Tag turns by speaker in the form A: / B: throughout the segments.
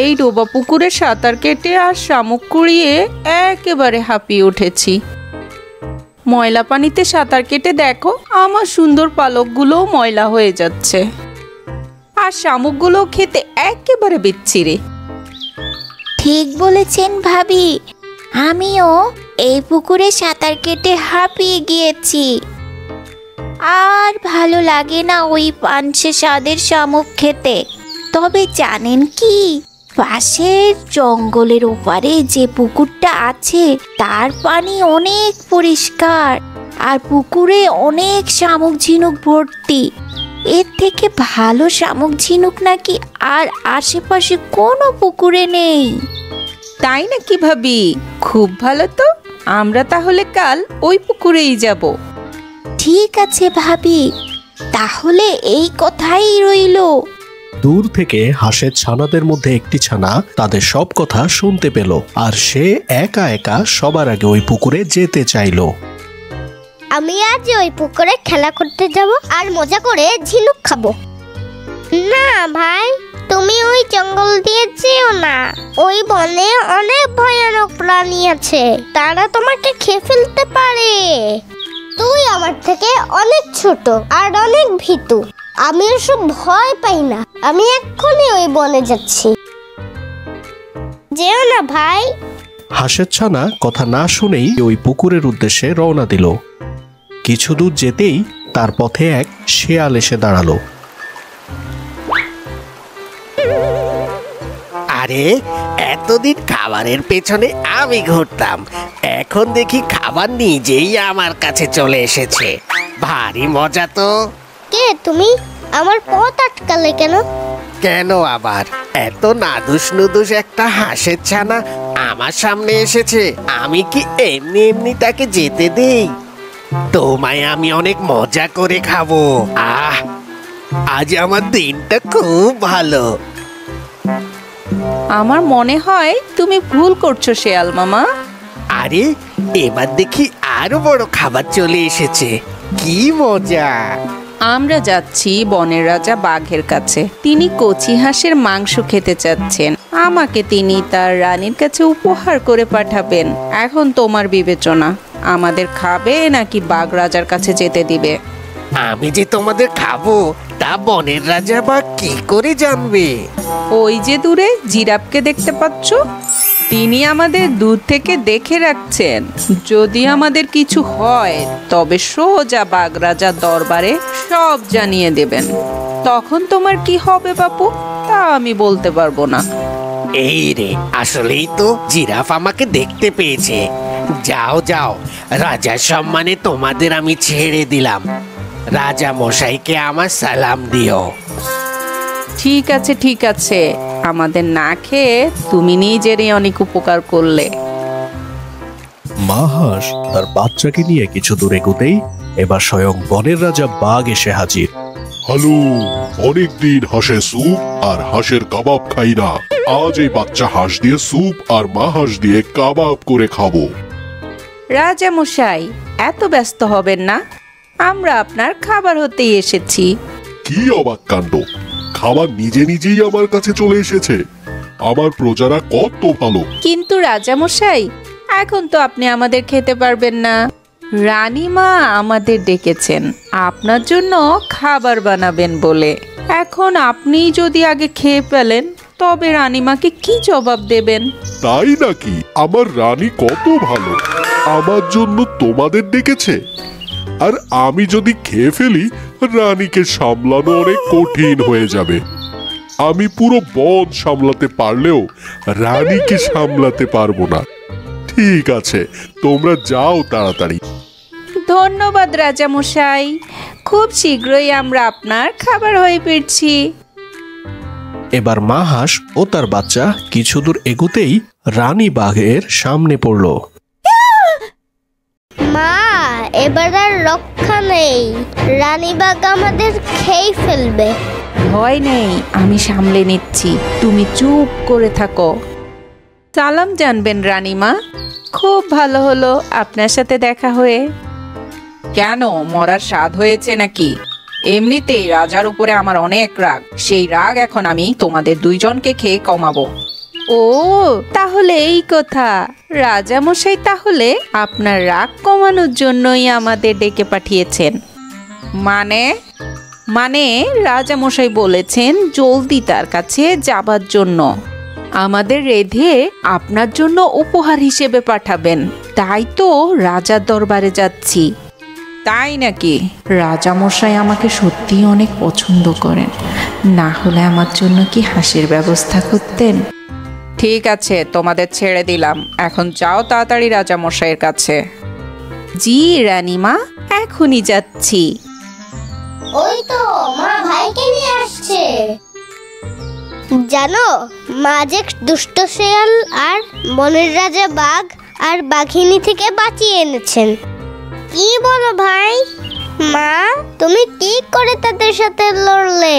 A: এই ডোবা পুকুরে সাঁতার কেটে আর শামুক কুড়িয়ে একেবারে হাঁপিয়ে উঠেছি। ময়লা পানিতে সাঁতার কেটে দেখো আমার সুন্দর পালকগুলোও ময়লা হয়ে যাচ্ছে, আর শামুকগুলো খেতে একেবারে বিচ্ছিরি।
B: ঠিক বলেছেন ভাবি, আমিও এই পুকুরে সাঁতার কেটে হাঁপিয়ে গিয়েছি। আর ভালো লাগে না ওই পানসে স্বাদের শামুক খেতে। তবে জানেন কি, পাশের জঙ্গলের ওপারে যে পুকুরটা আছে তার পানি অনেক পরিষ্কার, আর পুকুরে অনেক শামুক ঝিনুক ভর্তি। এর থেকে ভালো শামুক ঝিনুক নাকি আর আশেপাশে কোনো পুকুরে নেই।
A: তাই নাকি ভাবি? খুব ভালো তো, আমরা তাহলে কাল ওই পুকুরেই যাব।
B: ঠিক আছে ভাবি, তাহলে এই কথাই রইল।
C: দূর থেকে হাঁসের ছানাদের মধ্যে একটি ছানা তাদের সব কথা শুনতে পেল, আর সে একা একা সবার আগে ওই পুকুরে যেতে চাইল।
D: আমি আজ ওই পুকুরে খেলা করতে যাব আর মজা করে ঝিনুক খাবো। না ভাই, তুমি ওই জঙ্গল দিয়ে যেও না। ওই বনে অনেক ভয়ানক প্রাণী আছে, তারা তোমাকে খেয়ে ফেলতে পারে। তুই আমার থেকে অনেক ছোট আর অনেক ভীতু, আমি ওসব ভয় পাই না। আমি এক্ষুনি ওই বনে যাচ্ছি। যেও না ভাই।
C: হাঁসের ছানা কথা না শুনেই ওই পুকুরের উদ্দেশ্যে রওনা দিল। কিছু দূর যেতেই তার পথে এক শেয়াল এসে দাঁড়ালো।
E: আরে, এতদিন খাবারের পেছনে আমি ঘুরতাম, এখন দেখি খাবার নিজেই আমার কাছে চলে এসেছে। ভারী মজা তো।
D: কে তুমি? আমার পথ আটকালে কেন?
E: কেন আবার? এত নাদুস নুদুস একটা হাঁসের ছানা আমার সামনে এসেছে, আমি কি এমনি এমনি তাকে যেতে দেই? তোমায় আমি অনেক মজা করে খাবো। আজ আমার দিনটা খুব ভালো।
A: আমার মনে হয় তুমি ভুল করছো শেয়াল মামা।
E: আরে, এবার দেখি আরো বড় খাবার চলে এসেছে, কি মজা।
A: আমরা যাচ্ছি বনের রাজা বাঘের কাছে। তিনি কচি হাঁসের মাংস খেতে চাচ্ছেন। আমাকে তিনি তার রানীর কাছে উপহার করে পাঠাবেন। এখন তোমার বিবেচনা, আমাদের খাবে নাকি বাঘ রাজার কাছে যেতে দিবে?
E: আমি যে তোমাদের খাবো তা বনের রাজা বা কি করে জানবে?
A: ওই যে দূরে জিরাফকে দেখতে পাচ্ছ, তিনি আমাদের দূর থেকে দেখে রাখছেন। যদি আমাদের কিছু হয় তবে সোজা বাঘ রাজা দরবারে সব জানিয়ে দেবেন। তখন তোমার কি হবে বাপু, তা আমি বলতে পারবো না।
E: এই রে, আসলেই তো জিরাফ আমাকে দেখতে পেয়েছে। যাও যাও, রাজার সম্মানে তোমাদের আমি ছেড়ে দিলাম। রাজা মশাইকে আমার সালাম দিও।
A: ঠিক আছে ঠিক আছে, আমাদের না খেয়ে তুমি নিজেরই অনেক উপকার করলে।
C: মা হাঁস তার বাচ্চাকে নিয়ে কিছু দূর এগোতেই এবার স্বয়ং বনের রাজা বাঘ এসে হাজির।
F: হ্যালো, অনেকদিন হাঁসের স্যুপ আর হাঁসের কাবাব খাই না। আজ এই বাচ্চা হাঁস দিয়ে স্যুপ আর মা হাঁস দিয়ে কাবাব করে খাবো।
A: রাজা মশাই, এত ব্যস্ত হবেন না, আমরা আপনার খাবার হতেই এসেছি।
F: কি অবাক কাণ্ড, খাবার নিজে নিজেই আমার কাছে চলে এসেছে। আমার প্রজারা কত ভালো।
A: কিন্তু রাজা মশাই, এখন তো আপনি আমাদের খেতে পারবেন না। রানীমা আমাদের ডেকেছেন আপনার জন্য খাবার বানাবেন বলে। এখন আপনি যদি আগে খেয়ে ফেলেন তবে রানীমাকে কি জবাব দেবেন?
F: তাই নাকি? আমার রানী কত ভালো, আমার জন্য তোমাদের ডেকেছে। আর আমি যদি খেয়ে ফেলি, রানীকে সামলানো অনেক কঠিন হয়ে যাবে। আমি পুরো বন সামলাতে পারলেও রানীকে সামলাতে পারবো না। ঠিক আছে, তোমরা যাও তাড়াতাড়ি।
A: ধন্যবাদ রাজা মশাই, খুব শীঘ্রই আমরা আপনার খাবার হয়ে ফিরছি।
C: এবার মা হাঁস ও তার বাচ্চা কিছু দূর এগোতেই রানী বাঘের সামনে পড়ল।
D: মা, এবার আর রক্ষা নেই, রানী বাঘ আমাদের খেয়ে ফেলবে।
A: ভয় নেই, আমি সামলে নিচ্ছি, তুমি চুপ করে থাকো। সালাম জানবেন রানীমা, খুব ভালো হলো আপনার সাথে দেখা হয়ে। কেন, মরার স্বাদ হয়েছে নাকি? এমনিতেই রাজার উপরে আমার অনেক রাগ, সেই রাগ এখন আমি তোমাদের দুইজনকে খেয়ে কমাবো। ও তাহলে এই কথা, রাজা মশাই তাহলে আপনার রাগ কমানোর জন্যই আমাদের ডেকে পাঠিয়েছেন? মানে মানে রাজা মশাই বলেছেন জলদি তার কাছে যাবার জন্য, আমাদের রেধে আপনার জন্য উপহার হিসেবে পাঠাবেন। তাই তো রাজার দরবারে যাচ্ছি। তাই নাকি? রাজা মশাই আমাকে সত্যিই অনেক পছন্দ করেন, না হলে আমার জন্য কি হাসির ব্যবস্থা করতেন? ঠিক আছে, তোমাদের ছেড়ে দিলাম, এখন যাও তাড়াতাড়ি রাজা মশাইয়ের কাছে। জি রানীমা, এখনই যাচ্ছি।
D: ওই তো মা ভাইকে নিয়ে আসছে। জানো, মা যে দুষ্ট শেয়াল আর বনের রাজা বাঘ আর বাঘিনী থেকে বাঁচিয়ে এনেছেন। কি বলো ভাই? মা, তুমি কি করে তাদের সাথে লড়লে?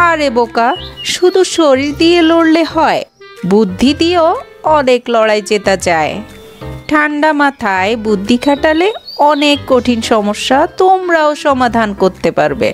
A: আরে বোকা, শুধু শরীর দিয়ে লড়লে হয়? বুদ্ধি দিয়েও অনেক লড়াই জেতা যায়। ঠান্ডা মাথায় বুদ্ধি খাটালে অনেক কঠিন সমস্যা তোমরাও সমাধান করতে পারবে।